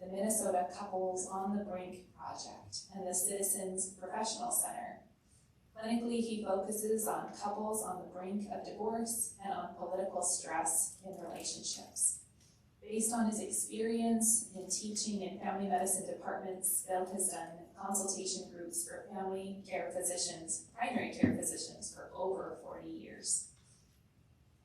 the Minnesota Couples on the Brink Project, and the Citizens Professional Center. Clinically, he focuses on couples on the brink of divorce and on political stress in relationships. Based on his experience in teaching in family medicine departments, Bill has done consultation groups for family care physicians, primary care physicians, for over 40 years.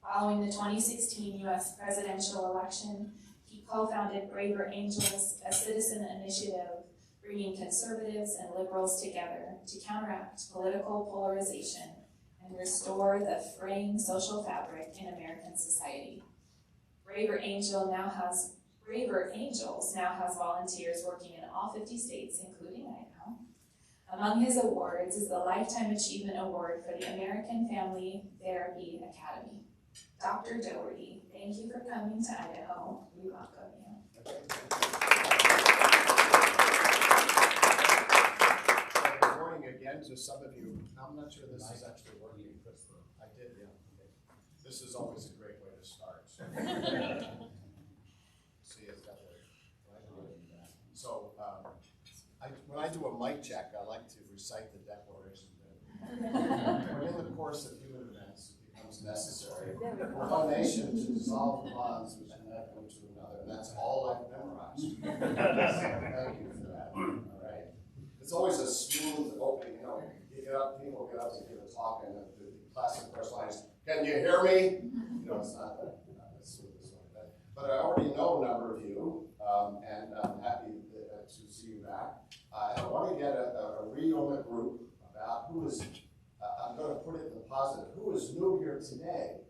Following the 2016 U.S. presidential election, he co-founded Braver Angels, a citizen initiative bringing conservatives and liberals together to counteract political polarization and restore the fraying social fabric in American society. Braver Angels now has volunteers working in all 50 states, including Idaho. Among his awards is the Lifetime Achievement Award for the American Family Therapy Academy. Dr. Doherty, thank you for coming to Idaho. We welcome you. Good morning again to some of you. I'm not sure this is actually working. I did, yeah. Okay. This is always a great way to start. See, it's got the. So, when I do a mic check, I like to recite the Declaration. When in the course of human events, it becomes necessary for one nation to dissolve the bonds which connect them to another. And that's all I've memorized. So thank you for that. All right. It's always a smooth opening. You know, you get up, people get up to give a talk, and the classic first line is, "Can you hear me?" You know, it's not that smooth this way. But I already know a number of you, and I'm happy to see you back. And I want to get a read on the group about who is, I'm going to put it in the positive, who is new here today?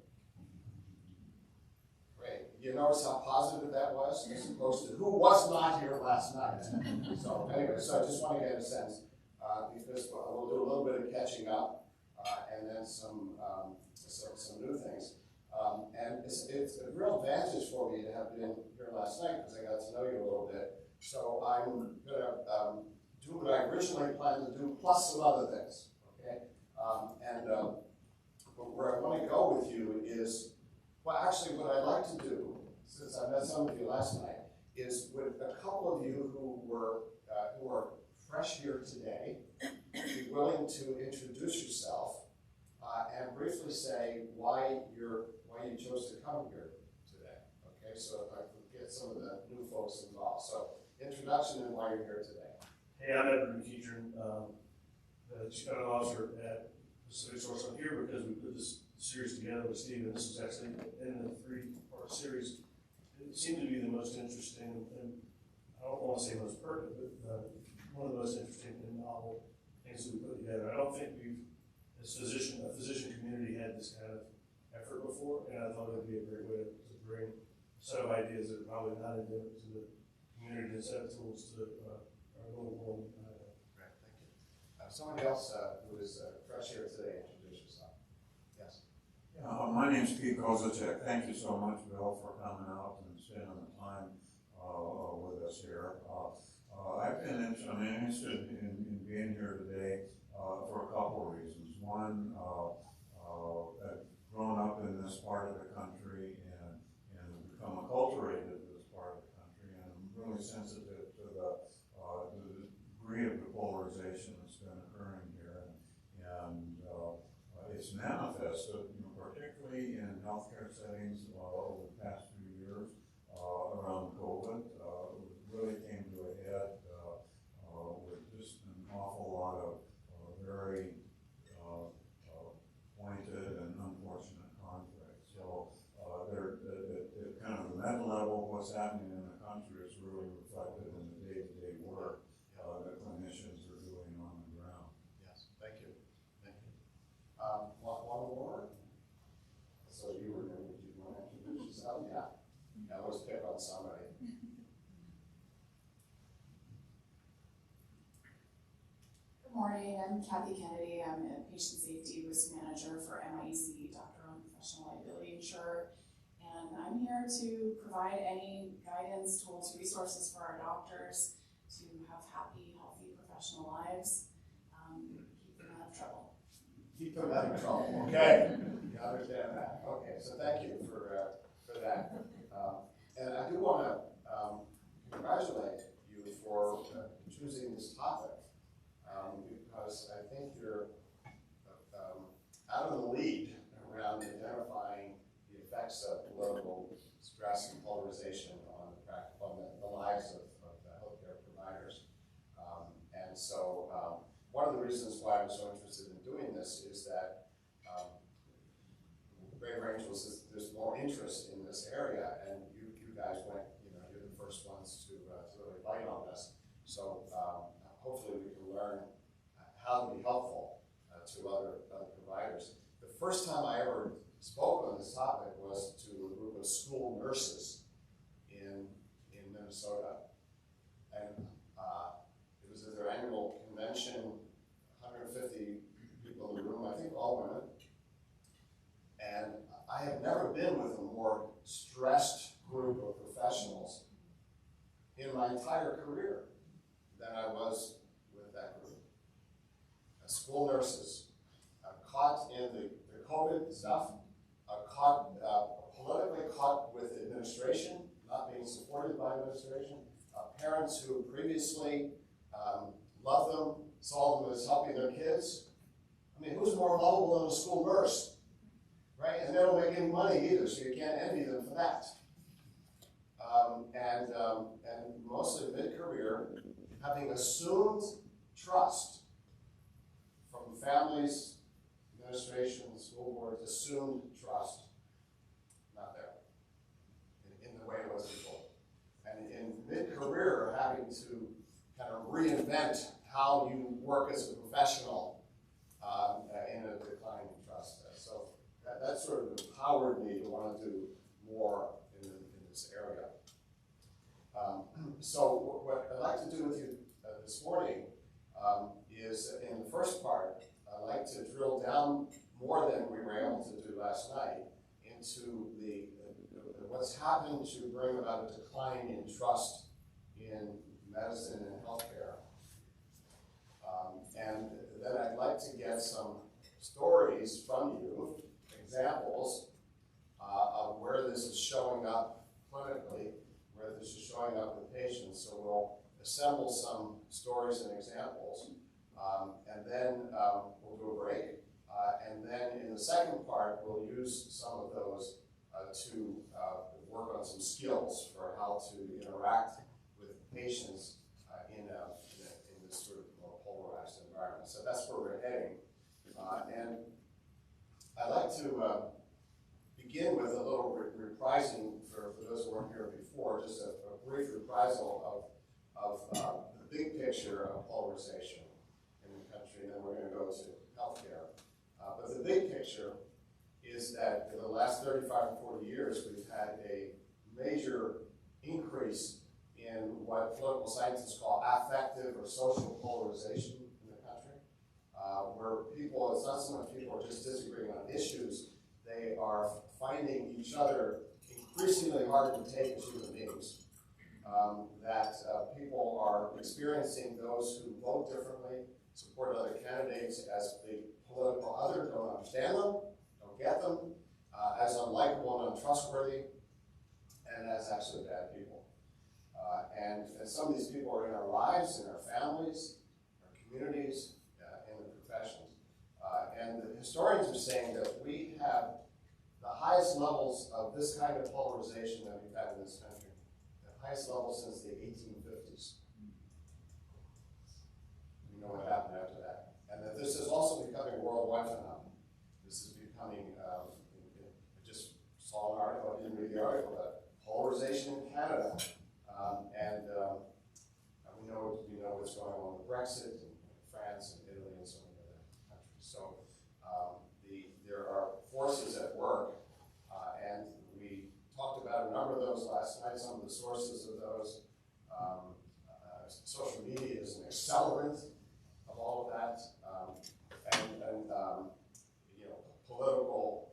Great. You notice how positive that was as opposed to who was not here last night. So anyway, so I just want to get a sense, because we'll do a little bit of catching up, and then some new things. And it's a real advantage for me to have been here last night because I got to know you a little bit. So I'm going to do what I originally planned to do, plus some other things, okay? But where I want to go with you is, well, actually what I'd like to do, since I met some of you last night, is with a couple of you who are fresh here today, be willing to introduce yourself and briefly say why you chose to come here today, okay? So I can get some of the new folks involved. So introduction and why you're here today. Hey, I'm Edward McEachern, the Chief Medical Officer at Pacific Source. I'm here because we put this series together with Steve, and this was actually in the three-part series. It seemed to be the most interesting, and I don't want to say most pertinent, but one of the most interesting and novel things that we put together. I don't think we've, as a physician community, had this kind of effort before, and I thought it would be a great way to bring a set of ideas that are probably not endemic to the community and set of tools to our little world. Great, thank you. Somebody else who is fresh here today, introduce yourself. Yes. My name is Pete Kozacek. Thank you so much, Bill, for coming out and spending the time with us here. I'm interested in being here today for a couple of reasons. One, I've grown up in this part of the country and become acculturated to this part of the country, and I'm really sensitive to the degree of depolarization that's been occurring here, and it's manifested, particularly in healthcare settings over the past few years around COVID. Really came to a head with just an awful lot of very pointed and unfortunate conflict. So at kind of the meta level, what's happening in the country is really reflected in the day-to-day work that clinicians are doing on the ground. Yes, thank you. Thank you. One more? So you want to introduce yourself? Yeah. I always pick on somebody. Good morning, I'm Kathy Kennedy. I'm a Patient Safety Risk Manager for MIEC, Doctor-Owned Professional Liability Insurer. And I'm here to provide any guidance, tools, resources for our doctors to have happy, healthy professional lives. Keep them out of trouble. Keep them out of trouble, okay. You understand that. Okay, so thank you for that. And I do want to congratulate choosing this topic, because I think you're out of the lead around identifying the effects of political stress and polarization on the lives of healthcare providers. And so one of the reasons why I'm so interested in doing this is that Greater Angel says there's more interest in this area, and you guys went, you're the first ones to really bite on this. So hopefully we can learn how to be helpful to other providers. The first time I ever spoke on this topic was to a group of school nurses in Minnesota. And it was at their annual convention, 150 people in the room, I think all women. And I have never been with a more stressed group of professionals in my entire career than I was with that group. School nurses, caught in the COVID stuff, politically caught with administration, not being supported by administration, parents who previously loved them, saw them as helping their kids. I mean, who's more lovable than a school nurse, right? And they don't make any money either, so you can't envy them for that. And mostly mid-career, having assumed trust from families, administration, school boards, assumed trust, not there, in the way it was before. And in mid-career, having to kind of reinvent how you work as a professional in a declining trust. So that sort of empowered me to want to do more in this area. So what I'd like to do with you this morning is, in the first part, I'd like to drill down more than we were able to do last night into what's happened to bring about a decline in trust in medicine and healthcare. And then I'd like to get some stories from you, examples of where this is showing up clinically, where this is showing up with patients. So we'll assemble some stories and examples, and then we'll do a break. And then in the second part, we'll use some of those to work on some skills for how to interact with patients in this sort of more polarized environment. So that's where we're heading. And I'd like to begin with a little reprising for those who weren't here before, just a brief reprisal of the big picture of polarization in the country, and then we're going to go to healthcare. But the big picture is that in the last 35 to 40 years, we've had a major increase in what political scientists call affective or social polarization in the country, where people, it's not so much people are just disagreeing on issues, they are finding each other increasingly hard to take as human beings. That people are experiencing those who vote differently, support other candidates as the political other, don't understand them, don't get them, as unlikable and untrustworthy, and as actually bad people. And some of these people are in our lives, in our families, our communities, in the professions. And the historians are saying that we have the highest levels of this kind of polarization that we've had in this country, the highest level since the 1850s. We know what happened after that. And that this is also becoming a worldwide phenomenon. This is becoming, I just saw an article, I didn't read the article, but polarization in Canada. And we know what's going on with Brexit and France and Italy and so many other countries. So there are forces at work, and we talked about a number of those last night, some of the sources of those. Social media is an accelerant of all of that, political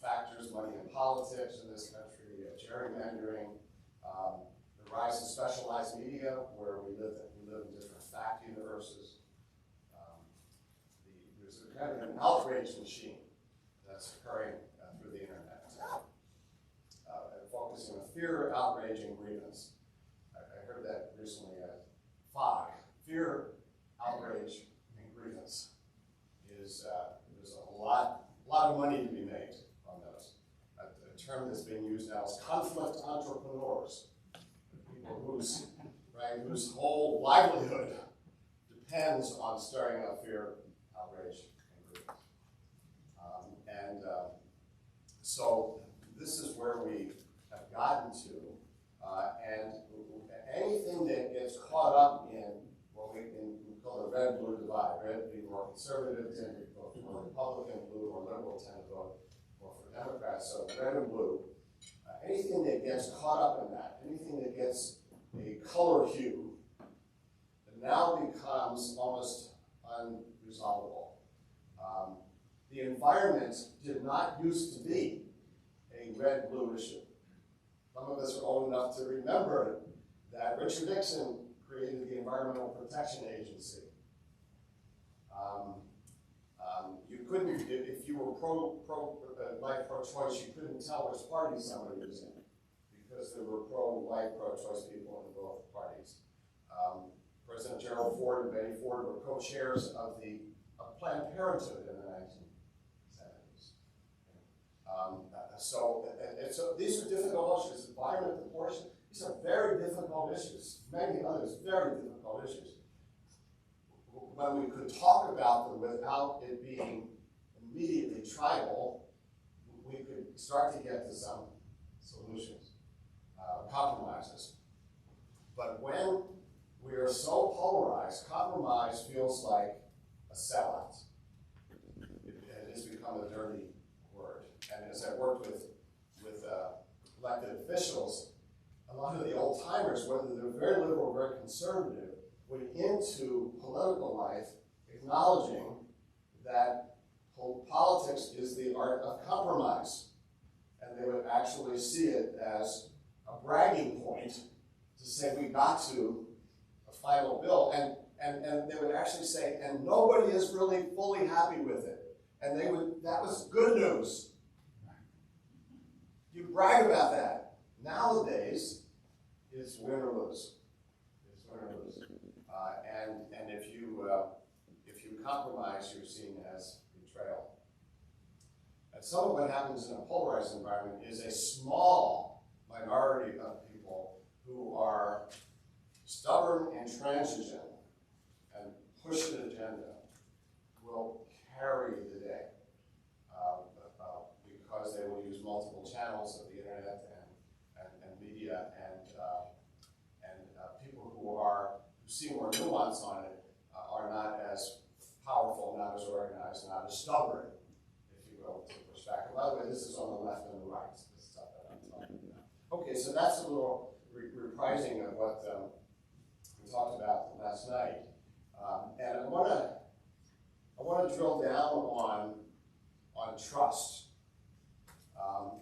factors, money in politics in this country, gerrymandering, the rise of specialized media, where we live in different fact universes. There's a kind of an outrage machine that's occurring through the internet, focusing on fear, outrage, and grievance. I heard that recently at FOG, being used now is conflict entrepreneurs, people whose whole livelihood depends on stirring up fear, outrage, and grievance. So this is where we have gotten to, and anything that gets caught up in what we call the red-blue divide, red being more conservative, tend to vote more Republican, blue or liberal tend to vote more for Democrats, so red and blue, anything that gets caught up in that, anything that gets a color hue, it now becomes almost unresolvable. The environment did not used to be a red-blue issue. Some of us are old enough to remember that Richard Nixon created the Environmental Protection Agency. You couldn't, if you were pro-life, pro-choice, you couldn't tell which party somebody was in because there were pro-life, pro-choice people in both parties. President Gerald Ford and Betty Ford were co-chairs of Planned Parenthood in the 1970s. So these are difficult issues. Environment, abortion, these are very difficult issues. Many others, very difficult issues. When we could talk about them without it being immediately tribal, we could start to get to some solutions, compromises. But when we are so polarized, compromise feels like a sellout. It has become a dirty word. And as I worked with elected officials, a lot of the old timers, whether they're very liberal or very conservative, went into political life acknowledging that politics is the art of compromise. And they would actually see it as a bragging point to say we got to a final bill. And they would actually say, and nobody is really fully happy with it. And that was good news. You brag about that. Nowadays, it's win or lose. It's win or lose. And if you compromise, you're seen as betrayal. And some of what happens in a polarized environment is a small minority of people who are stubborn, intransigent, and push an agenda will carry the day because they will use multiple channels of the internet and media and people who see more nuance on it are not as powerful, not as organized, not as stubborn, if you will, to push back. And by the way, this is on the left and the right, this stuff that I'm talking about. Okay, so that's a little reprising of what we talked about last night. And I want to drill down on trust,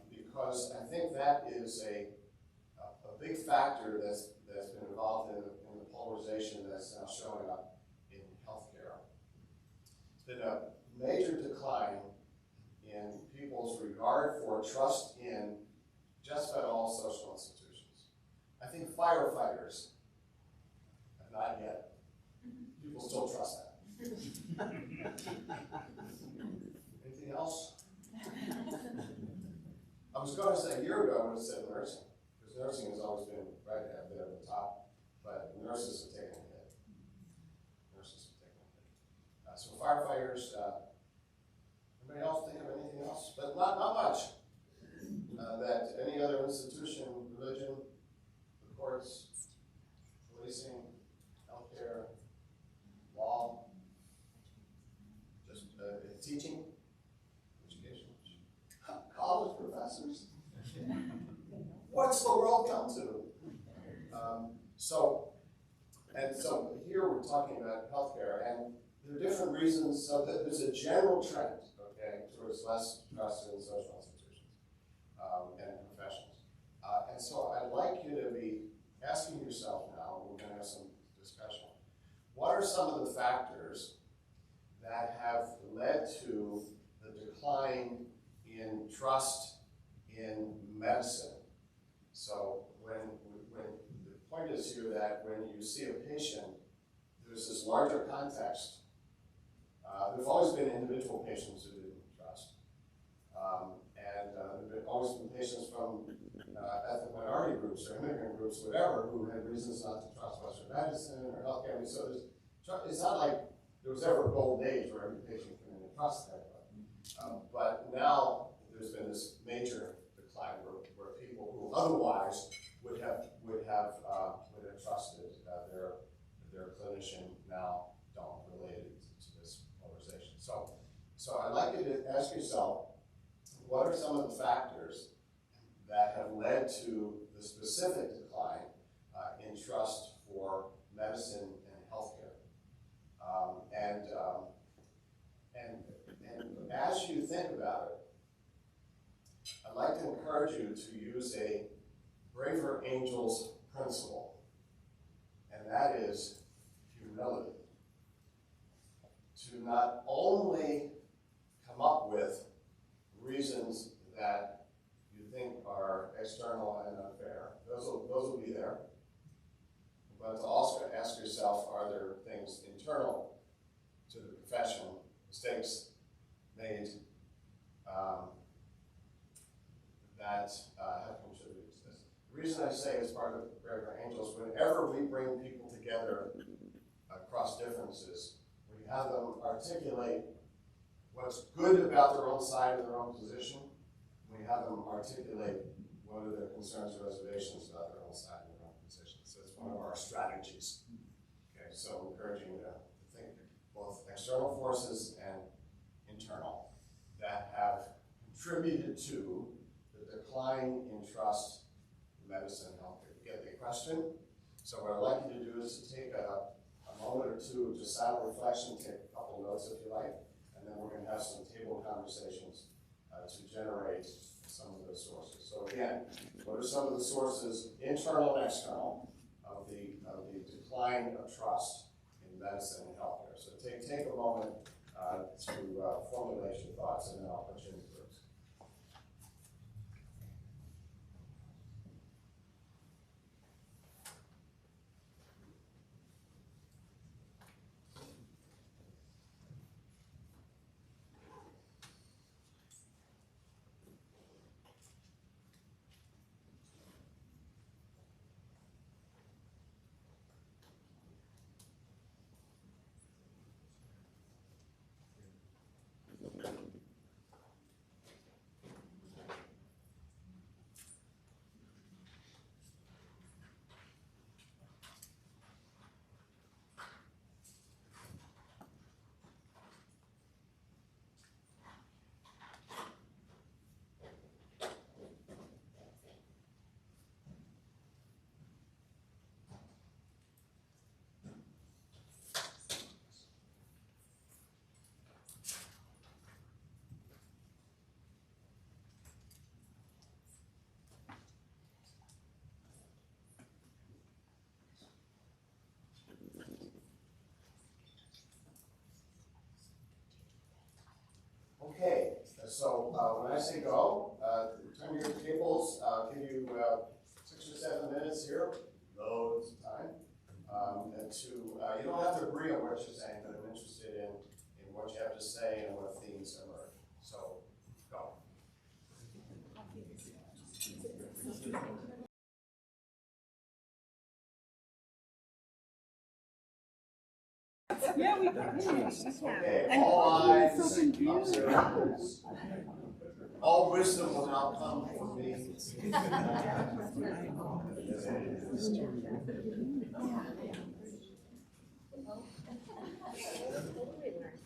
because I think that is a big factor that's been involved in the polarization that's now showing up in healthcare. It's been a major decline in people's regard for trust in just about all social institutions. I think firefighters have not yet. People still trust that. Anything else? I was going to say a year ago I would have said nursing, because nursing has always been right at the top, but nurses have taken a hit. So firefighters, anybody else think of anything else? But not much. That any other institution, religion, the courts, policing, healthcare, law, just teaching, education, college professors. What's the world come to? So here we're talking about healthcare, and there are different reasons. So that there's a general trend, okay, towards less trust in social institutions and professionals. And so I'd like you to be asking yourself now, and we're going to have some discussion. What are some of the factors that have led to the decline in trust in medicine? So when the point is here that when you see a patient, there's this larger context. There's always been individual patients who didn't trust. And there have always been patients from ethnic minority groups or immigrant groups, whatever, who had reasons not to trust Western medicine or healthcare. I mean, so it's not like there was ever a golden age where every patient came in and trusted everybody. But now there's been this major decline where people who otherwise would have trusted their clinician now don't, related to this polarization. So I'd like you to ask yourself, what are some of the factors that have led to the specific decline in trust for medicine and healthcare? And as you think about it, I'd like to encourage you to use a braver angels principle, and that is humility. To not only come up with reasons that you think are external and unfair, those will be there, but to also ask yourself, are there things internal to the profession, mistakes made that have contributed to this? The reason I say as part of Braver Angels, whenever we bring people together across differences, we have them articulate what's good about their own side of their own position. We have them articulate what are their concerns or reservations about their own side of their own position. So it's one of our strategies. Okay, so encouraging you to think both external forces and internal that have contributed to the decline in trust in medicine and healthcare. You get the question? So what I'd like you to do is to take a moment or two of just silent reflection, take a couple notes if you like, and then we're going to have some table conversations to generate some of those sources. So again, what are some of the sources, internal and external, of the decline of trust in medicine and healthcare? So take a moment to formulate your thoughts, and then I'll put you in groups. Okay, so when I say go, turn your tables, give you 6 or 7 minutes here, loads of time, and you don't have to agree on what you're saying, but I'm interested in what you have to say and what themes emerge. So, go. Yeah, we can. Okay, all eyes, observe. All wisdom will now come from me.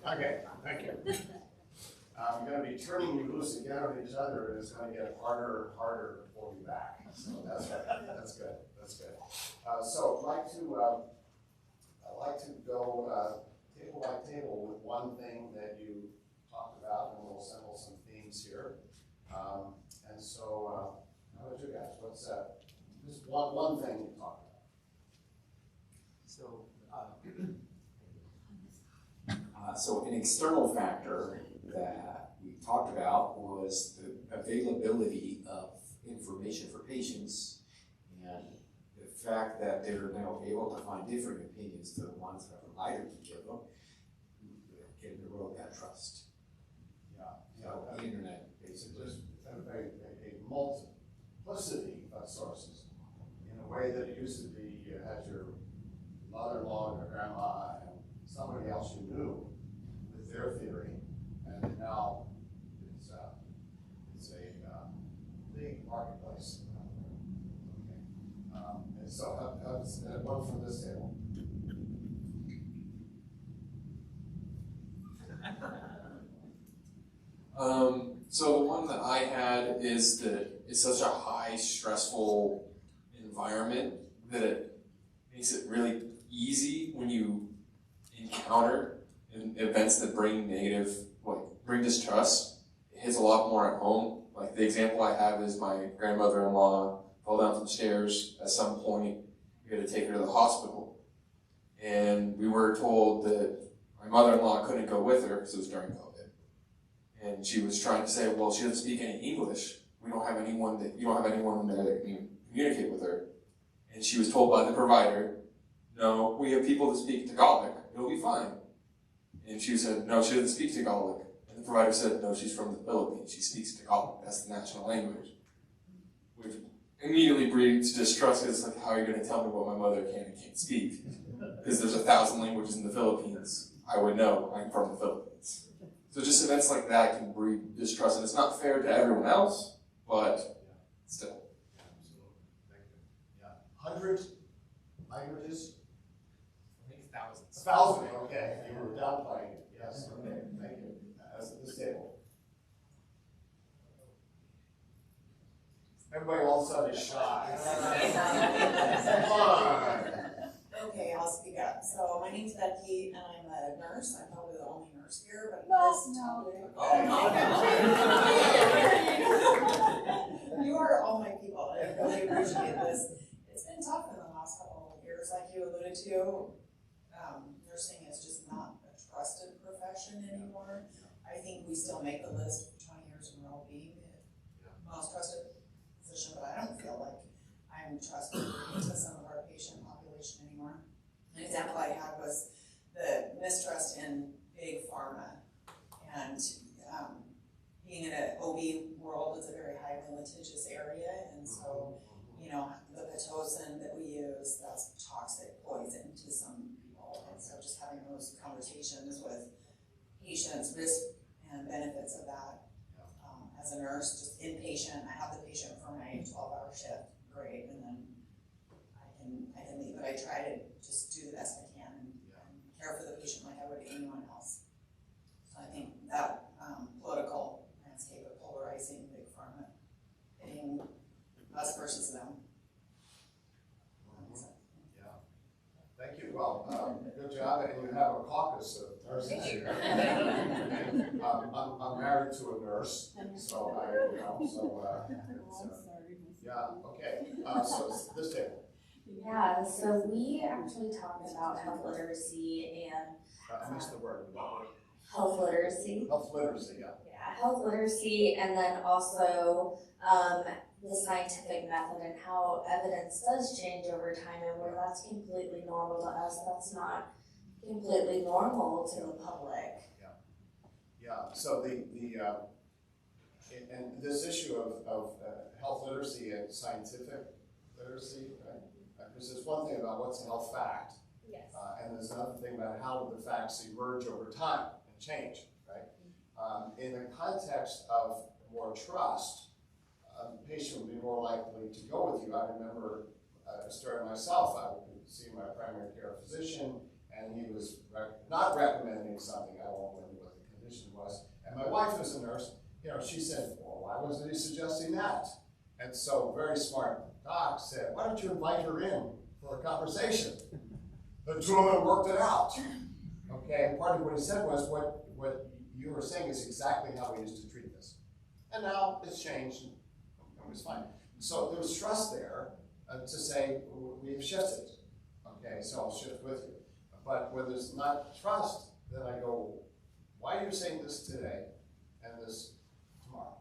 Okay, thank you. I'm going to be turning you loose again on each other, and it's going to get harder and harder to pull you back. So that's good. That's good. So I'd like to go table by table with one thing that you talked about, and we'll assemble some themes here. And so, how about you guys? What's just one thing you talked about? So an external factor that we talked about was the availability of information for patients, and the fact that they're now able to find different opinions to the ones that a provider can give them, can erode that trust. Yeah. So the internet basically. Just a multiplicity of sources in a way that it used to be you had your mother-in-law and your grandma and somebody else you knew with their theory, and now it's a big marketplace. Okay. And so one from this table. So the one that I had is that it's such a high stressful environment that it makes it really easy when you encounter events that bring bring distrust. It hits a lot more at home. Like the example I have is my grandmother-in-law fell down some stairs at some point. We had to take her to the hospital. And we were told that my mother-in-law couldn't go with her because it was during COVID. And she was trying to say, well, she doesn't speak any English. You don't have anyone there that can communicate with her. And she was told by the provider, no, we have people that speak Tagalog. It'll be fine. And she said, no, she doesn't speak Tagalog. And the provider said, no, she's from the Philippines. She speaks Tagalog. That's the national language. Which immediately breeds distrust because it's like, how are you going to tell me what my mother can and can't speak? Because there's 1,000 languages in the Philippines. I would know. I'm from the Philippines. So just events like that can breed distrust, and it's not fair to everyone else, but still. Yeah, absolutely. Thank you. Yeah. 100 languages? I think thousands. 1,000, okay. You were downplaying it. Yes, okay. Thank you. As at this table. Everybody all of a sudden is shy. Come on. Okay, I'll speak up. So my name's Becky, and I'm a nurse. I'm probably the only nurse here, but you are all my people. I really appreciate this. It's been tough in the last couple of years, like you alluded to. Nursing is just not a trusted profession anymore. I think we still make the list for 20 years in a row being the most trusted position, but I don't feel like I'm trusted to some of our patient population anymore. An example I had was the mistrust in big pharma, and being in an OB world is a very highly litigious area, and so the Pitocin that we use, that's toxic poison to some people, and so just having those conversations with patients, risk and benefits of that. As a nurse, just inpatient, I have the patient for my 12-hour shift, great, and then I can leave, but I try to just do the best I can and care for the patient like I would anyone else. So I think that political landscape of polarizing big pharma, hitting us versus them. Yeah. Thank you. Well, good job. And you have a caucus of nurses here. I'm married to a nurse, so yeah. Okay. So this table. Yeah, so we actually talked about health literacy and I missed the word. health literacy. Health literacy, yeah. Yeah, health literacy, and then also the scientific method and how evidence does change over time, and where that's completely normal to us, that's not completely normal to the public. Yeah. So and this issue of health literacy and scientific literacy, right? Because there's one thing about what's a health fact, Yes. And there's another thing about how the facts emerge over time and change, right? In the context of more trust, the patient would be more likely to go with you. I remember starting myself, I would see my primary care physician, and he was not recommending something. I won't remember what the condition was. And my wife was a nurse. She said, well, why wasn't he suggesting that? And so very smart doc said, why don't you invite her in for a conversation? The two of them worked it out. Okay, and part of what he said was, what you were saying is exactly how we used to treat this. And now it's changed, and it was fine. So there was trust there to say, we've shifted. Okay, so I'll shift with you. But when there's not trust, then I go, why are you saying this today and this tomorrow?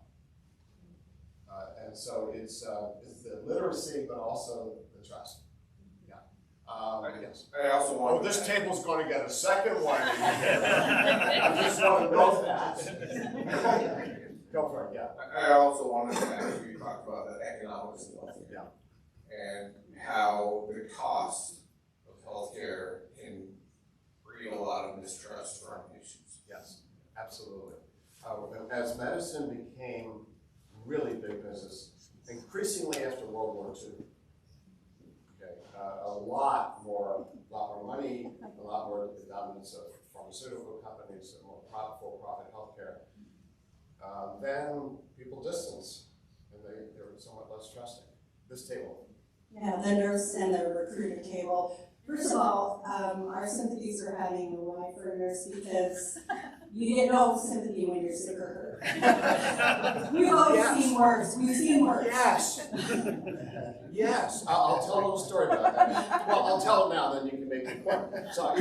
And so it's the literacy, but also the trust. Yeah. Yes. I also want this table's going to get a second one. I just want to know that. Go for it. Yeah. I also wanted to ask you about how the cost of healthcare can create a lot of mistrust from patients. Yes, absolutely. As medicine became really big business, increasingly after World War II, okay, a lot more money, a lot more dominance of pharmaceutical companies, more for-profit healthcare. Then people distance, and they were somewhat less trusting. This table. Yeah, the nurse and the recruiter table. First of all, our sympathies are having a wife or a nurse because you get no sympathy when you're sick or hurt. We've always seen worse. We've seen worse. Yes. Yes. I'll tell a little story about that. Well, I'll tell it now, then you can make the point. So I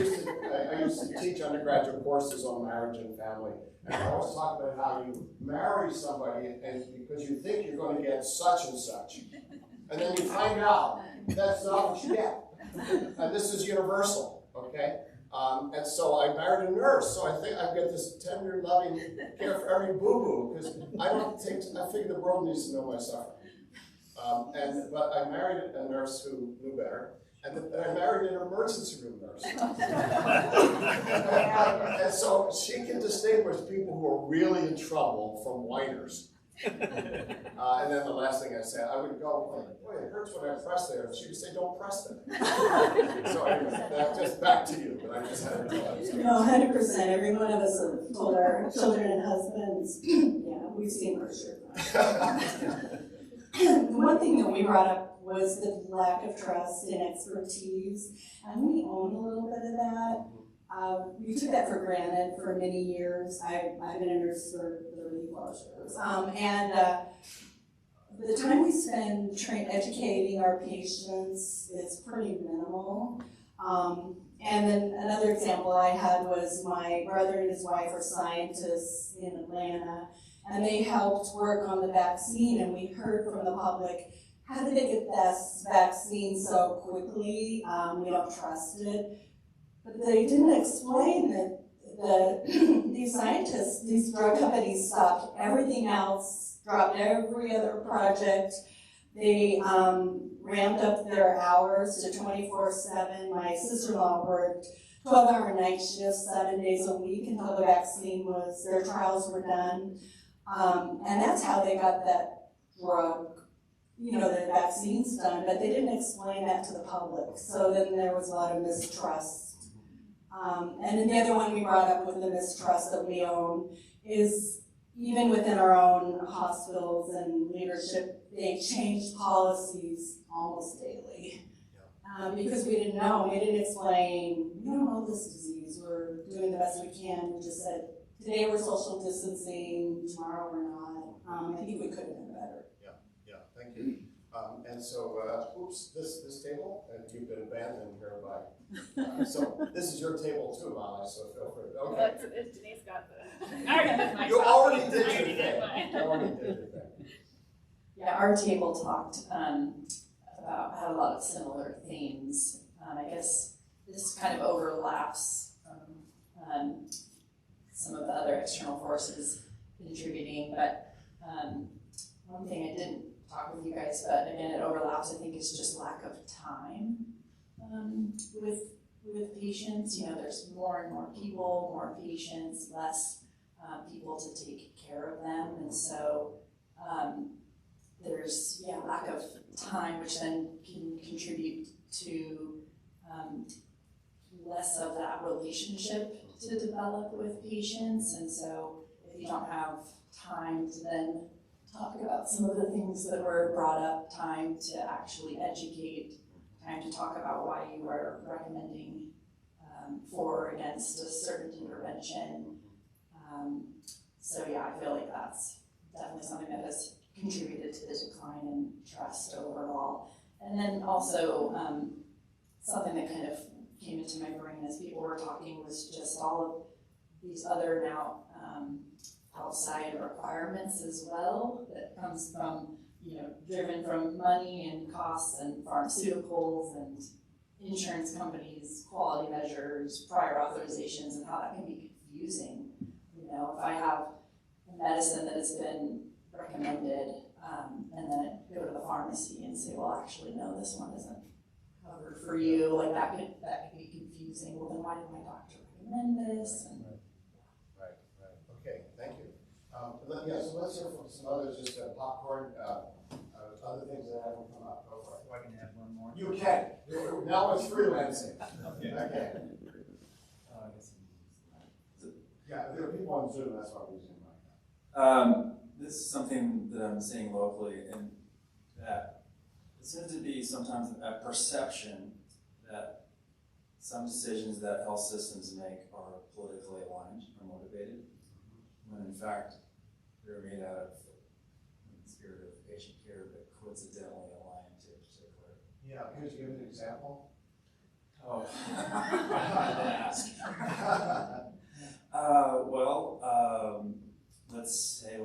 used to teach undergraduate courses on marriage and family. And I always talk about how you marry somebody and because you think you're going to get such and such. And then you find out that's not what you get. And this is universal, okay? And so I married a nurse, so I think I get this tender, loving care for every boo-boo, because I figure the world needs to know my suffering. But I married a nurse who knew better, and I married an emergency room nurse. And so she can distinguish people who are really in trouble from whiners. And then the last thing I said, I would go, boy, it hurts when I press there. And she would say, don't press them. So anyway, that just back to you, but I just had to tell you. No, 100%. Every one of us have told our children and husbands, yeah, we've seen worse. The one thing that we brought up was the lack of trust and expertise, and we own a little bit of that. We took that for granted for many years. I've been a nurse for 30+ years. The time we spend educating our patients is pretty minimal. And then another example I had was my brother and his wife are scientists in Atlanta, and they helped work on the vaccine, and we heard from the public, how did they get this vaccine so quickly? We don't trust it. But they didn't explain that these scientists, these drug companies stopped everything else, dropped every other project. They ramped up their hours to 24/7. My sister-in-law worked 12-hour night shifts 7 days a week until the vaccine their trials were done. And that's how they got that drug, the vaccines done, but they didn't explain that to the public. So then there was a lot of mistrust. And then the other one we brought up with the mistrust that we own is even within our own hospitals and leadership, they changed policies almost daily. Because we didn't know, we didn't explain, we don't know this disease, we're doing the best we can. We just said, today we're social distancing, tomorrow we're not. I think we could have done better. Yeah, thank you. And so, oops, this table, and you've been abandoned here by, so this is your table too, Molly, so feel free. Okay. Well, it's Denise got the. You already did your thing. You already did your thing. Yeah, our table talked had a lot of similar themes. I guess this kind of overlaps some of the other external forces contributing, but one thing I didn't talk with you guys, but again, it overlaps. I think it's just lack of time with patients. There's more and more people, more patients, less people to take care of them, and so there's lack of time, which then can contribute to less of that relationship to develop with patients. And so if you don't have time to then talk about some of the things that were brought up, time to actually educate, time to talk about why you are recommending for or against a certain intervention. I feel like that's definitely something that has contributed to the decline in trust overall. And then also something that kind of came into my brain as people were talking was just all of these other now outside requirements as well that comes from, driven from money and costs and pharmaceuticals and insurance companies, quality measures, prior authorizations, and how that can be confusing. If I have a medicine that has been recommended, and then I go to the pharmacy and say, well, actually, no, this one isn't covered for you, like that could be confusing. Well, then why did my doctor recommend this? And Right. Okay, thank you. Yeah, so let's hear from some others, just popcorn, other things that haven't come up. Go for it. So I can add one more? You can. Now it's freelancing. Okay. Okay. I guess Yeah, there are people on Zoom, that's why we're using mine. This is something that I'm seeing locally, and that it seems to be sometimes a perception that some decisions that health systems make are politically aligned or motivated, when in fact they're made out of the spirit of patient care, but coincidentally aligned to a particular. Yeah, could you give an example? Oh, I didn't ask.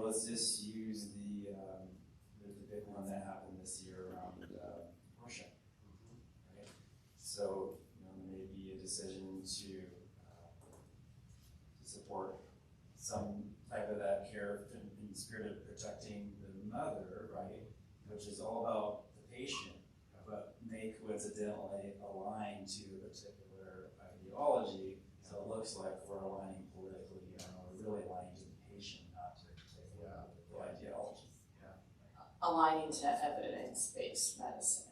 Let's just use the big one that happened this year around abortion, right? So, maybe a decision to support some type of that care in the spirit of protecting the mother, right? Which is all about the patient, but may coincidentally align to a particular ideology. So it looks like we're aligning politically, we're really aligning to the patient, not to a particular ideology. aligning to evidence-based medicine.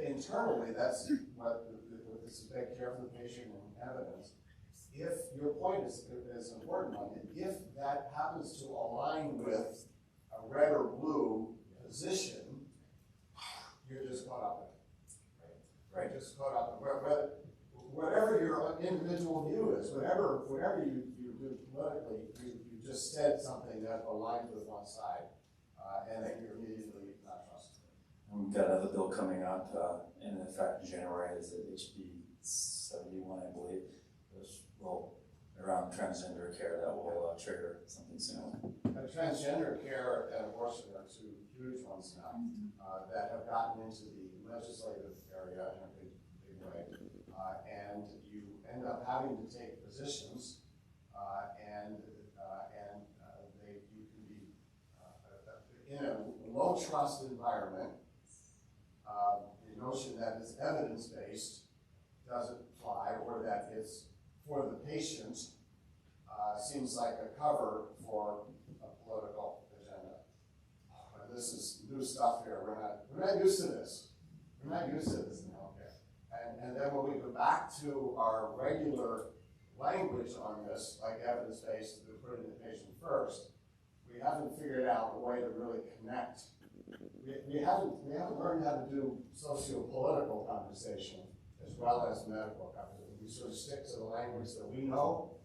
Internally, that's what this is big care for the patient and evidence. If your point is an important one, if that happens to align with a red or blue position, you're just caught up in it. Right? Just caught up in it. Whatever your individual view is, whatever you do politically, you just said something that aligns with one side, and that you're immediately not trusted. We've got another bill coming up, in effect in January, is it HB 71, I believe, which will, around transgender care, that will trigger something soon. Transgender care and abortion are two huge ones now that have gotten into the legislative area in a big way. And you end up having to take positions, and you can be in a low trust environment. The notion that it's evidence-based doesn't fly, or that it's for the patient seems like a cover for a political agenda. And this is new stuff here. We're not used to this. We're not used to this in healthcare. And then when we go back to our regular language on this, like evidence-based, we put in the patient first, we haven't figured out a way to really connect. We haven't learned how to do socio-political conversation as well as medical conversation. We sort of stick to the language that we know,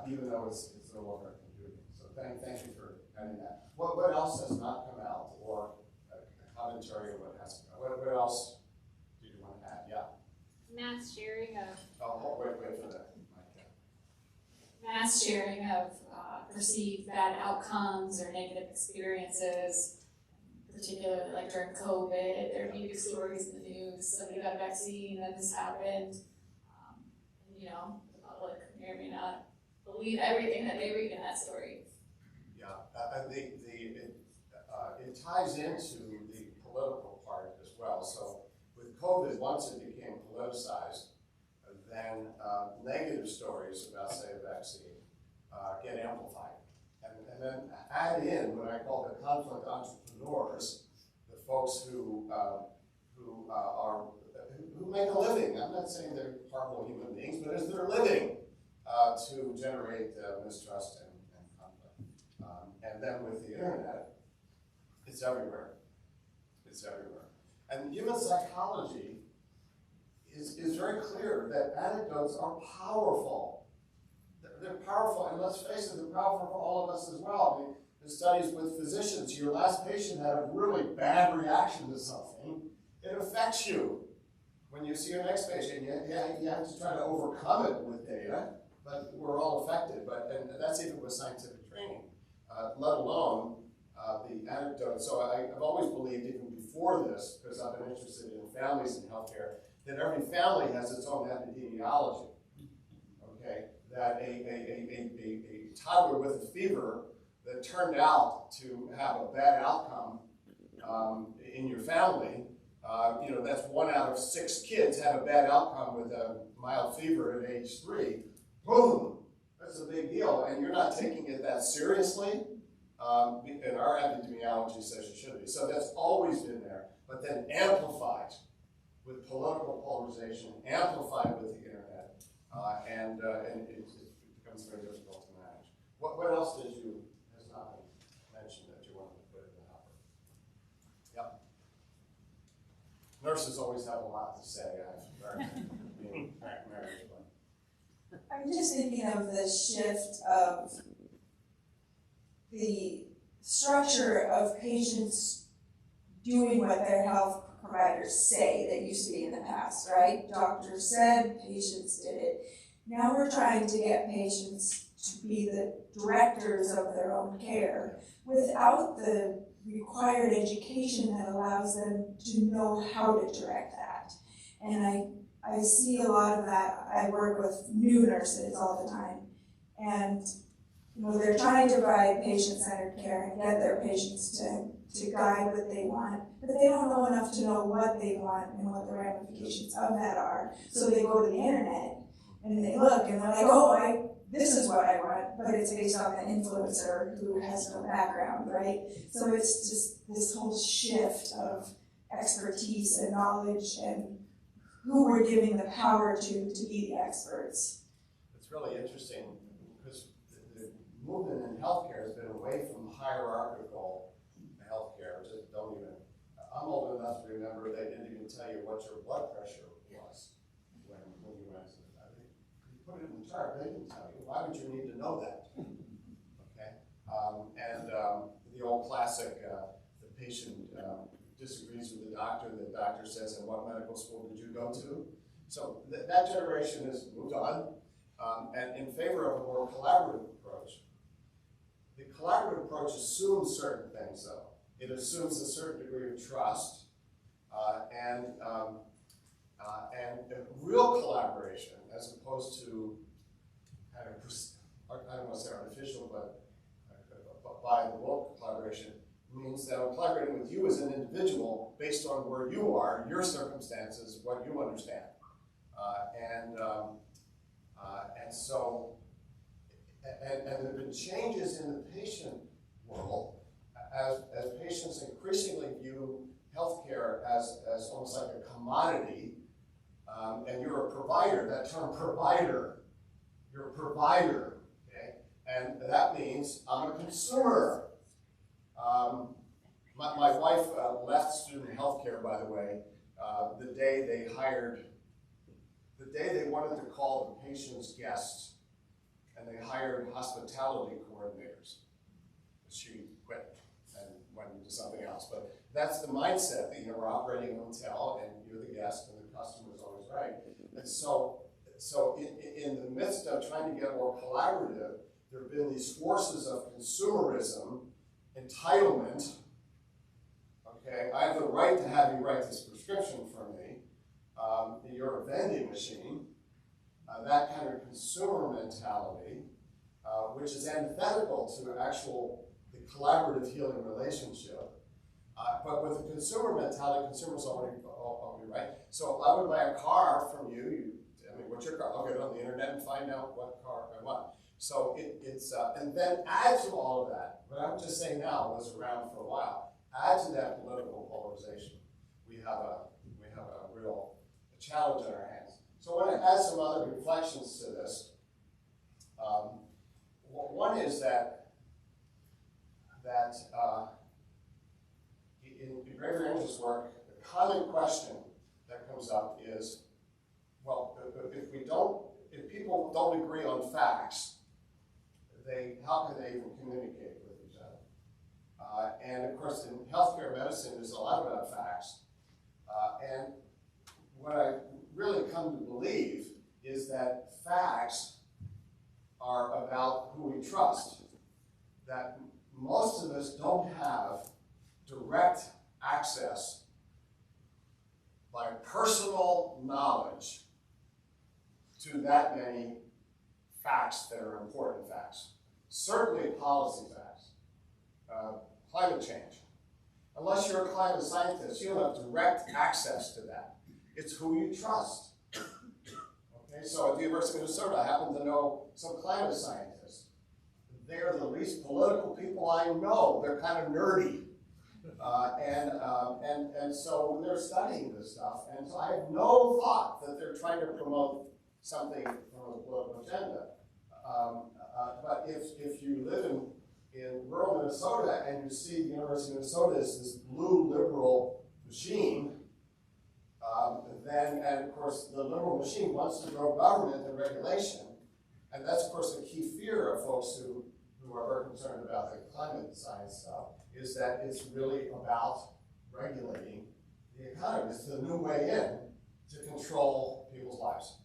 even though it's no longer confusing. So thank you for adding that. What else has not come out, or a commentary of what has come out? What else did you want to add? Yeah. Mass sharing of Wait for that. Mass sharing of perceived bad outcomes or negative experiences, particularly like during COVID, there are big stories in the news, somebody got a vaccine, then this happened. The public may or may not believe everything that they read in that story. Yeah, it ties into the political part as well. So with COVID, once it became politicized, then negative stories about, say, a vaccine get amplified. And then add in what I call the conflict entrepreneurs, the folks who make a living. I'm not saying they're horrible human beings, but it's their living to generate mistrust and conflict. And then with the internet, it's everywhere. It's everywhere. And human psychology is very clear that anecdotes are powerful. They're powerful, and let's face it, they're powerful for all of us as well. I mean, the studies with physicians, your last patient had a really bad reaction to something, it affects you. When you see your next patient, you have to try to overcome it with data, but we're all affected. And that's even with scientific training, let alone the anecdote. So I've always believed, even before this, because I've been interested in families in healthcare, that every family has its own epidemiology. Okay, that a toddler with a fever that turned out to have a bad outcome in your family That's 1 out of 6 kids have a bad outcome with a mild fever at age 3. Boom, that's a big deal, and you're not taking it that seriously. And our epidemiology says you should be. So that's always been there, but then amplified with political polarization, amplified with the internet, and it becomes very difficult to manage. What else has not been mentioned that you wanted to put in the hopper? Yep. Nurses always have a lot to say. I've learned being married. I'm just thinking of the shift of the structure of patients doing what their health providers say that used to be in the past, right? Doctors said, patients did it. Now we're trying to get patients to be the directors of their own care without the required education that allows them to know how to direct that. And I see a lot of that. I work with new nurses all the time. And they're trying to provide patient-centered care and get their patients to guide what they want, but they don't know enough to know what they want and what the ramifications of that are. So they go to the internet and they look and they're like, this is what I want, but it's based on an influencer who has no background, right? So it's just this whole shift of expertise and knowledge and who we're giving the power to be the experts. It's really interesting because the movement in healthcare has been away from hierarchical healthcare. Just don't even. I'm old enough to remember they didn't even tell you what your blood pressure was when you went to the doctor. You put it in the chart. They didn't tell you. Why would you need to know that? Okay. The old classic: the patient disagrees with the doctor says, "And what medical school did you go to?" So that generation has moved on, and in favor of a more collaborative approach. The collaborative approach assumes certain things, though. It assumes a certain degree of trust and real collaboration, as opposed to kind of, I don't want to say artificial, but by the book collaboration, means that I'm collaborating with you as an individual based on where you are, your circumstances, what you understand. And there have been changes in the patient world as patients increasingly view healthcare as almost like a commodity, and you're a provider. That term provider, you're a provider, okay? And that means I'm a consumer. My wife left student healthcare, by the way, the day they wanted to call the patient's guests, and they hired hospitality coordinators. She quit and went into something else. But that's the mindset that we're operating a hotel, and you're the guest, and the customer is always right. And so in the midst of trying to get more collaborative, there have been these forces of consumerism, entitlement. Okay, I have the right to have you write this prescription for me. You're a vending machine. That kind of consumer mentality, which is antithetical to the collaborative healing relationship. But with the consumer mentality, consumers already right. So I would buy a car from you. What's your car? I'll get on the internet and find out what car I want. So it's and then add to all of that. What I'm just saying now was around for a while. Add to that political polarization. We have a real challenge in our hands. So I want to add some other reflections to this. One is that in Greater Angel's work, the common question that comes up is, well, if people don't agree on facts, how can they even communicate with each other? And of course, in healthcare medicine, there's a lot about facts. And what I really come to believe is that facts are about who we trust. That most of us don't have direct access by personal knowledge to that many facts that are important facts. Certainly policy facts, climate change. Unless you're a climate scientist, you don't have direct access to that. It's who you trust. Okay, so at the University of Minnesota, I happen to know some climate scientists. They're the least political people I know. They're kind of nerdy. And so they're studying this stuff, and so I have no thought that they're trying to promote something from a political agenda. But if you live in rural Minnesota and you see the University of Minnesota is this blue liberal machine, then, and of course the liberal machine wants to grow government and regulation, and that's of course a key fear of folks who are very concerned about the climate science stuff, is that it's really about regulating the economy. It's the new way in to control people's lives.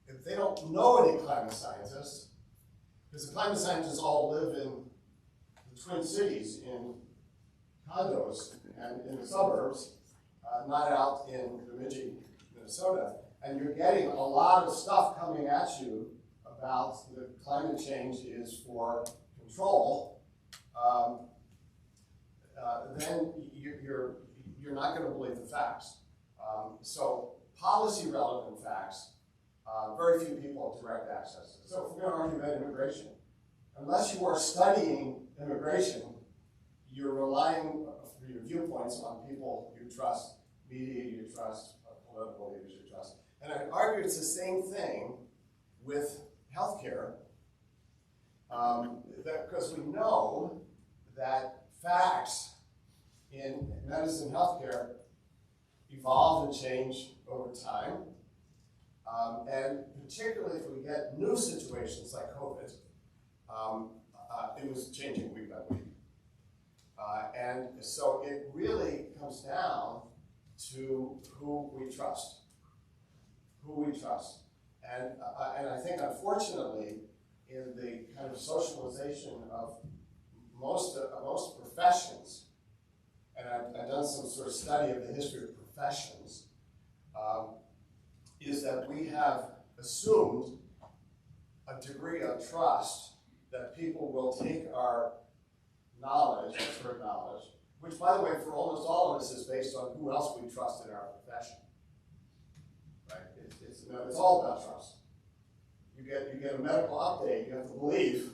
If they don't know any climate scientists, because the climate scientists all live in the Twin Cities, in condos and in the suburbs, not out in Bemidji, Minnesota, and you're getting a lot of stuff coming at you about the climate change is for control, then you're not going to believe the facts. So policy relevant facts, very few people have direct access to. So if we're going to argue about immigration, unless you are studying immigration, you're relying for your viewpoints on people you trust, media you trust, political leaders you trust. And I argue it's the same thing with healthcare, because we know that facts in medicine and healthcare evolve and change over time. And particularly if we get new situations like COVID, it was changing week by week. And so it really comes down to who we trust. Who we trust. And I think unfortunately, in the kind of socialization of most professions, and I've done some sort of study of the history of professions, is that we have assumed a degree of trust that people will take our knowledge, expert knowledge, which by the way, for almost all of us is based on who else we trust in our profession. Right? It's all about trust. You get a medical update, you have to believe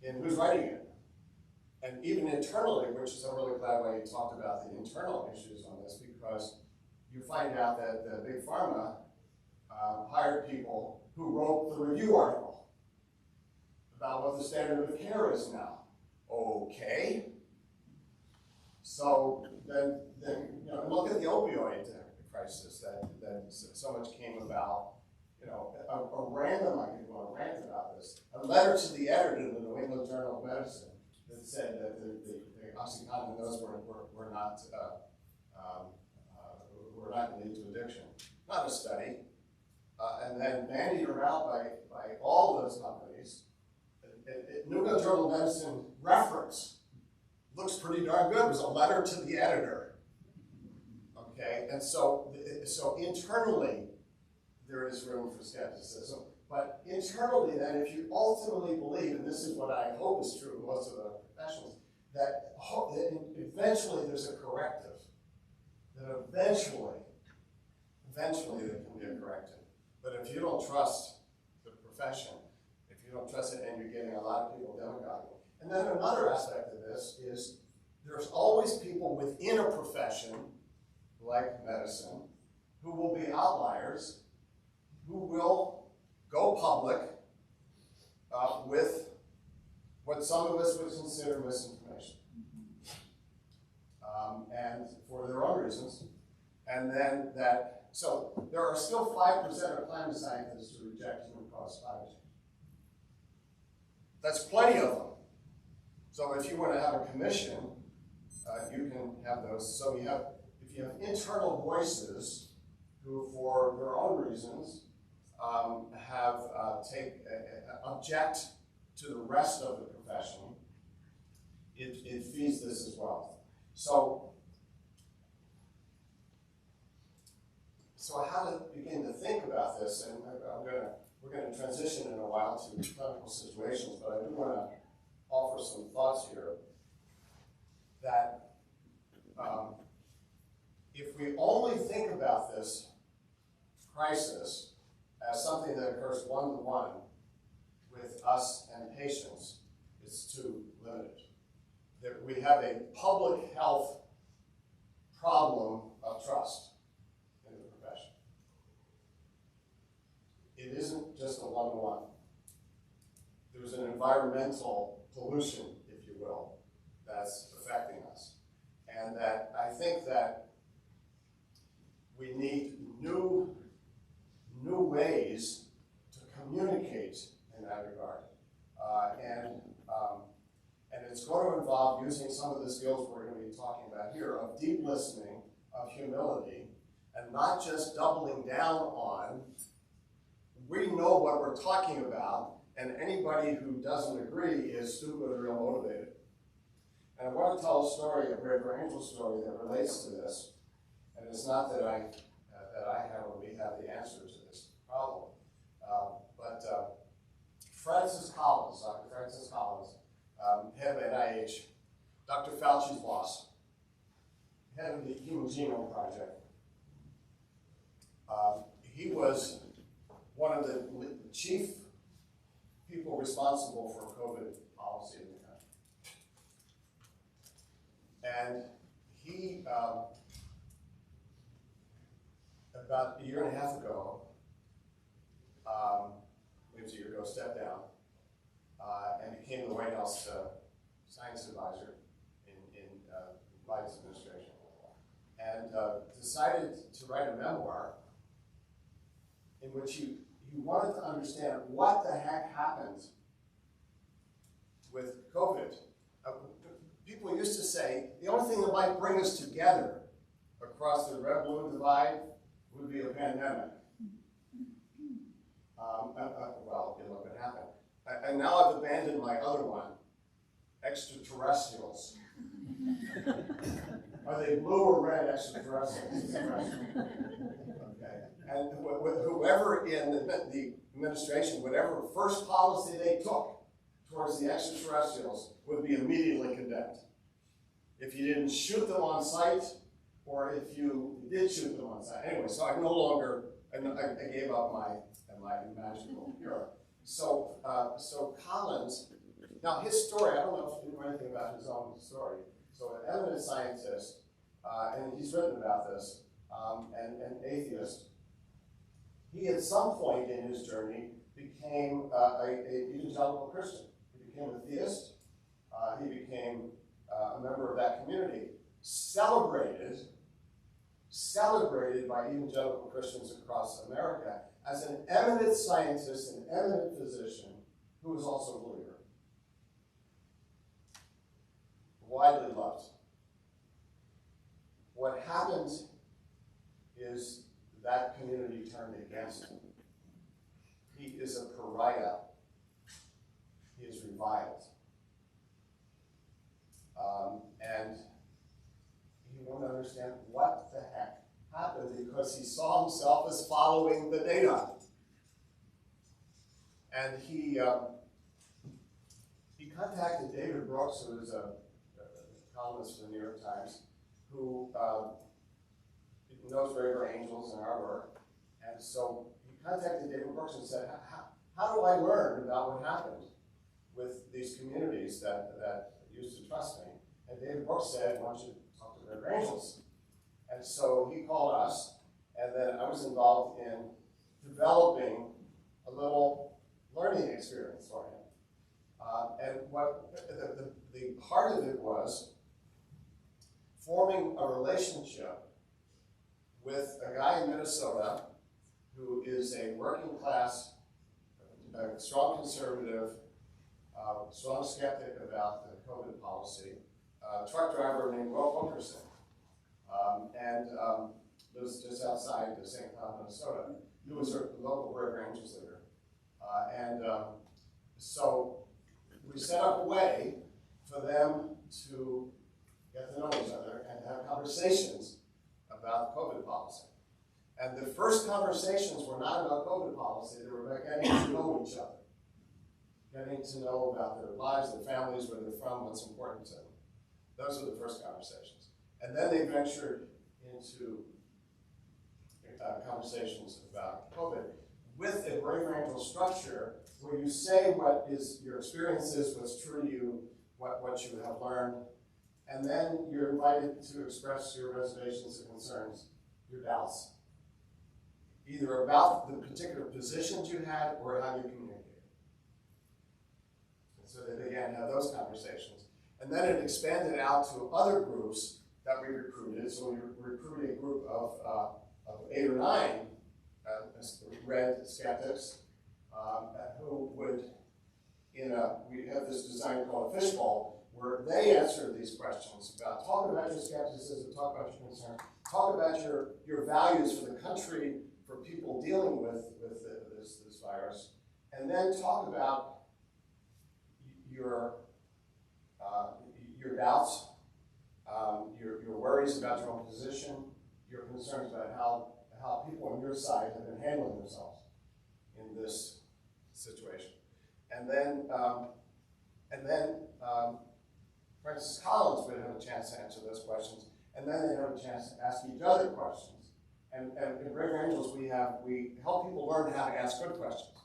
in who's writing it. And even internally, which is I'm really glad why you talked about the internal issues on this, because you find out that the big pharma hired people who wrote the review article about what the standard of care is now. Okay. So then look at the opioid crisis that so much came about. A random, I could go on a rant about this, a letter to the editor in the New England Journal of Medicine that said that the OxyContin dose were not going to lead to addiction. Not a study. And then bandied around by all of those companies. New England Journal of Medicine reference looks pretty darn good. It was a letter to the editor. Okay, and so internally there is room for skepticism. But internally then, if you ultimately believe, and this is what I hope is true of most of the professionals, that eventually there's a corrective. That eventually there can be a corrective. But if you don't trust the profession, if you don't trust it and you're getting a lot of people demagoguing. And then another aspect of this is there's always people within a profession, like medicine, who will be outliers, who will go public with what some of us would consider misinformation. And for their own reasons. And then so there are still 5% of climate scientists who reject human-caused climate change. That's plenty of them. So if you want to have a commission, you can have those. So if you have internal voices who, for their own reasons, object to the rest of the profession, it feeds this as well. So how to begin to think about this, and we're going to transition in a while to clinical situations, but I do want to offer some thoughts here that if we only think about this crisis as something that occurs one-to-one with us and patients, it's too limited. That we have a public health problem of trust in the profession. It isn't just a one-to-one. There's an environmental pollution, if you will, that's affecting us. And that I think that we need new ways to communicate in that regard. And it's going to involve using some of the skills we're going to be talking about here of deep listening, of humility, and not just doubling down on, we know what we're talking about, and anybody who doesn't agree is stupid or ill-motivated. And I want to tell a story, a Braver Angel story that relates to this. And it's not that I have or we have the answer to this problem. But Francis Collins, Dr. Francis Collins, head of NIH, Dr. Fauci's boss, head of the Human Genome Project. He was one of the chief people responsible for COVID policy in the country. And he, about a year and a half ago, maybe a year ago, stepped down and became the White House science advisor in Biden's administration, and decided to write a memoir in which he wanted to understand what the heck happened with COVID. People used to say the only thing that might bring us together across the red-blue divide would be a pandemic. Well, you look what happened. And now I've abandoned my other one, extraterrestrials. Are they blue or red extraterrestrials? Okay. And whoever in the administration, whatever first policy they took towards the extraterrestrials would be immediately condemned. If you didn't shoot them on sight, or if you did shoot them on sight. Anyway, so I no longer, I gave up my magical hero. So Collins, now his story, I don't know if you know anything about his own story. So an eminent scientist, and he's written about this, and an atheist. He at some point in his journey became a evangelical Christian. He became a theist. He became a member of that community, celebrated by evangelical Christians across America as an eminent scientist, an eminent physician, who was also a believer. Widely loved. What happened is that community turned against him. He is a pariah. He is reviled. And he wanted to understand what the heck happened because he saw himself as following the data. And he contacted David Brooks, who is a columnist for the New York Times, who knows Braver Angels and our work. And so he contacted David Brooks and said, how do I learn about what happened with these communities that used to trust me? And David Brooks said, why don't you talk to Braver Angels? And so he called us, and then I was involved in developing a little learning experience for him. And what the part of it was forming a relationship with a guy in Minnesota who is a working class, a strong conservative, strong skeptic about the COVID policy, truck driver named Will Wilkerson, and lives just outside the St. Cloud, Minnesota. He was a local Braver Angels leader. So we set up a way for them to get to know each other and have conversations about COVID policy. And the first conversations were not about COVID policy, they were about getting to know each other. Getting to know about their lives, their families, where they're from, what's important to them. Those were the first conversations. And then they ventured into conversations about COVID with a brain-fractal structure where you say what is your experiences, what's true to you, what you have learned, and then you're invited to express your reservations and concerns, your doubts, either about the particular positions you had or how you communicated. And so they began to have those conversations. And then it expanded out to other groups that we recruited. So we recruited a group of 8 or 9 red skeptics who would, we have this design called a fishbowl, where they answer these questions about, talk about your skepticism, talk about your concerns, talk about your values for the country, for people dealing with this virus, and then talk about your doubts, your worries about your own position, your concerns about how people on your side have been handling themselves in this situation. And then Francis Collins would have a chance to answer those questions, and then they have a chance to ask each other questions. And in Braver Angels, we help people learn how to ask good questions,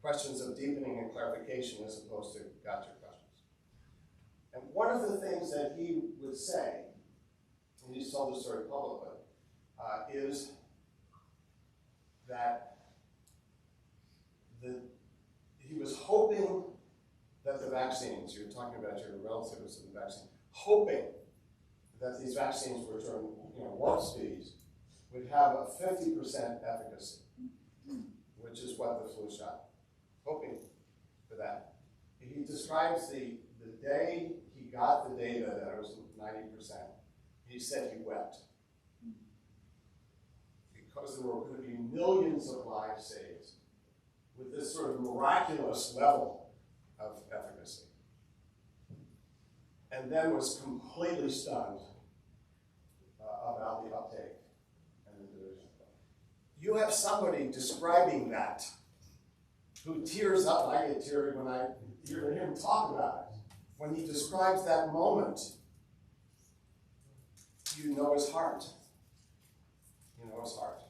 questions of deepening and clarification as opposed to gotcha questions. And one of the things that he would say, and he's told the story publicly, is that he was hoping that the vaccines, you're talking about your relatives and the vaccine, hoping that these vaccines, which are warp speeds, would have a 50% efficacy, which is what the flu shot, hoping for that. He describes the day he got the data that it was 90%, he said he wept. Because there were going to be millions of lives saved with this sort of miraculous level of efficacy. And then was completely stunned about the uptake and the division. You have somebody describing that who tears up. I get teary when I hear him talk about it. When he describes that moment, you know his heart. You know his heart.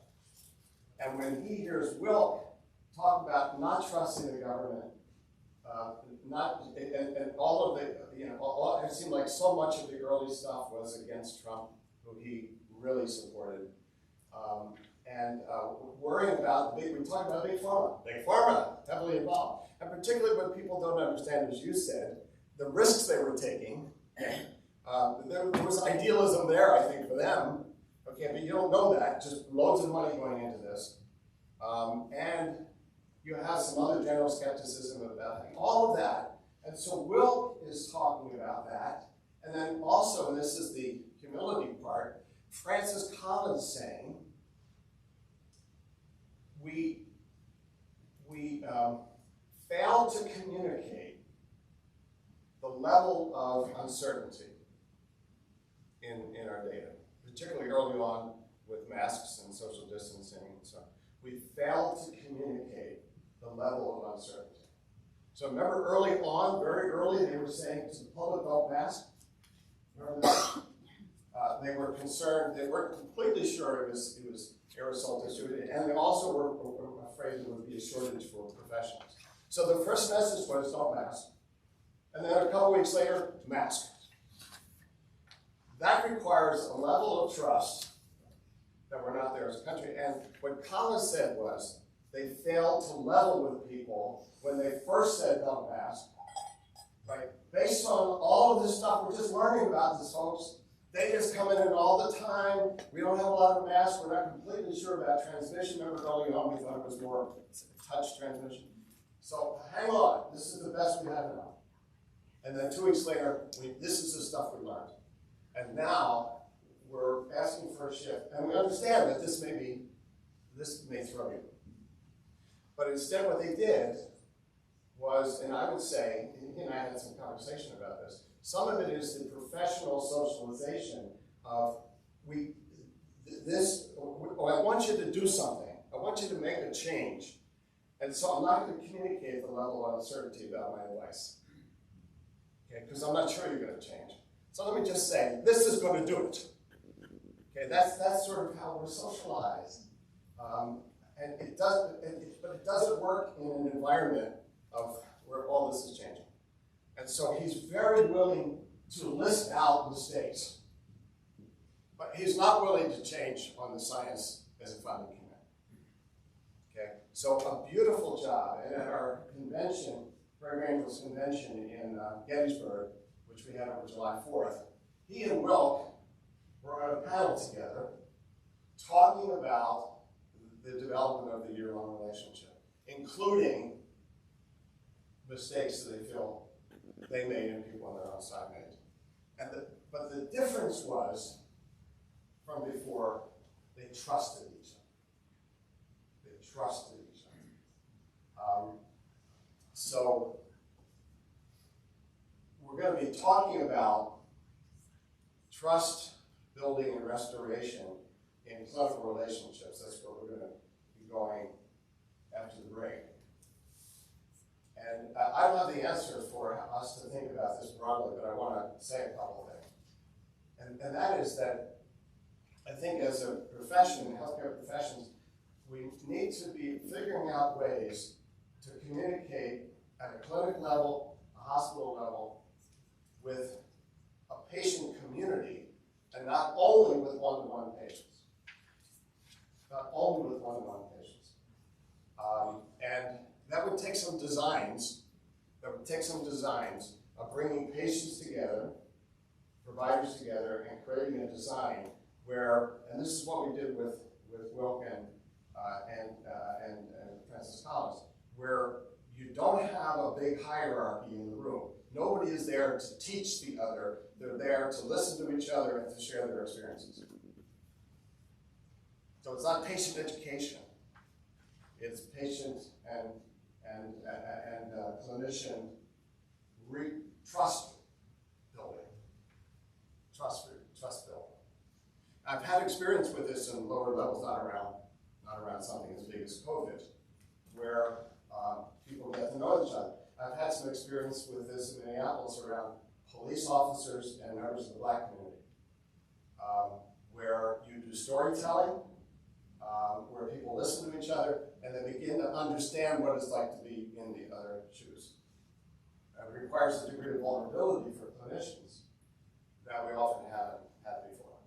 And when he hears Wilk talk about not trusting the government, and all of the, it seemed like so much of the early stuff was against Trump, who he really supported, and worrying about we talked about big pharma heavily involved, and particularly when people don't understand, as you said, the risks they were taking. There was idealism there, I think, for them. Okay, but you don't know that. Just loads of money going into this, and you have some other general skepticism about all of that. And so Wilk is talking about that. And then also, and this is the humility part, Francis Collins saying, we failed to communicate the level of uncertainty in our data, particularly early on with masks and social distancing and so on. We failed to communicate the level of uncertainty. So remember early on, very early, they were saying to the public, don't mask. Remember that? They were concerned, they weren't completely sure it was aerosol distributed, and they also were afraid there would be a shortage for professionals. So the first message was don't mask. And then a couple weeks later, mask. That requires a level of trust that we're not there as a country. And what Collins said was, they failed to level with people when they first said don't mask, right? Based on all of this stuff we're just learning about this, folks, data's coming in all the time. We don't have a lot of masks. We're not completely sure about transmission. Remember early on, we thought it was more touch transmission. So hang on, this is the best we have now. And then 2 weeks later, this is the stuff we learned. And now we're asking for a shift. And we understand that this may throw you. But instead what they did was, and I would say, and he and I had some conversation about this, some of it is the professional socialization of I want you to do something. I want you to make a change. And so I'm not going to communicate the level of uncertainty about my advice. Okay, because I'm not sure you're going to change. So let me just say, this is going to do it. Okay, that's sort of how we're socialized. And it does, but it doesn't work in an environment of where all this is changing. And so he's very willing to list out mistakes, but he's not willing to change on the science as a founding commitment. Okay, so a beautiful job. And at our convention, Greg Angel's convention in Gettysburg, which we had over July 4th, he and Wilk were on a panel together talking about the development of the year-long relationship, including mistakes that they feel they made and people on their own side made. But the difference was, from before, they trusted each other. They trusted each other. So we're going to be talking about trust building and restoration in clinical relationships. That's where we're going to be going after the break. And I don't have the answer for us to think about this broadly, but I want to say a couple of things. And that is that I think as a profession, healthcare professions, we need to be figuring out ways to communicate at a clinic level, a hospital level, with a patient community, and not only with one-to-one patients. Not only with one-to-one patients. And that would take some designs. Of bringing patients together, providers together, and creating a design where, and this is what we did with Wilk and Francis Collins, where you don't have a big hierarchy in the room. Nobody is there to teach the other. They're there to listen to each other and to share their experiences. So it's not patient education. It's patient and clinician trust building. Trust building. I've had experience with this in lower levels, not around something as big as COVID, where people get to know each other. I've had some experience with this in Minneapolis around police officers and members of the Black community, where you do storytelling, where people listen to each other, and they begin to understand what it's like to be in the other shoes. It requires a degree of vulnerability for clinicians that we often haven't had before.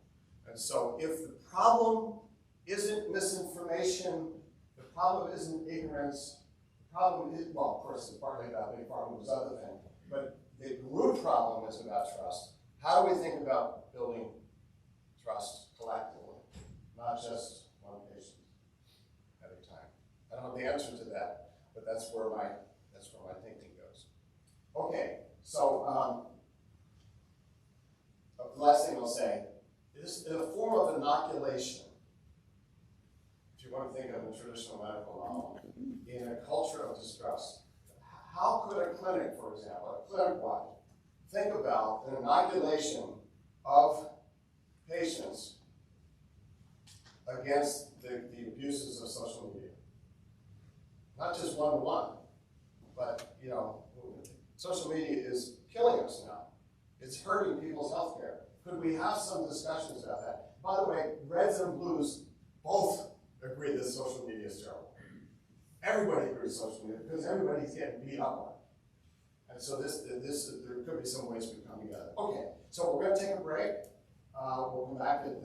And so if the problem isn't misinformation, the problem isn't ignorance, the problem is, well, of course, it's partly about big pharma, was other thing, but the root problem is about trust. How do we think about building trust collectively, not just one patient at a time? I don't have the answer to that, but that's where my thinking goes. Okay, so the last thing I'll say is in a form of inoculation, if you want to think of a traditional medical model, in a culture of distrust. How could a clinic, for example, a clinic-wide, think about an inoculation of patients against the abuses of social media? Not just one-to-one, but, social media is killing us now. It's hurting people's health care. Could we have some discussions about that? By the way, Reds and Blues both agree that social media is terrible. Everybody agrees with social media because everybody's getting beat up on it. And so there could be some ways we come together. Okay, so we're going to take a break. We'll come back at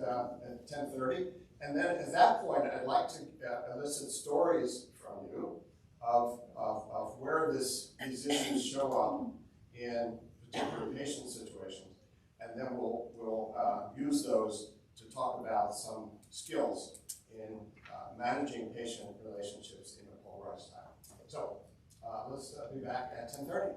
10:30. And then at that point, I'd like to elicit stories from you of where these issues show up in particular patient situations. And then we'll use those to talk about some skills in managing patient relationships in a polarized time. So let's be back at 10:30.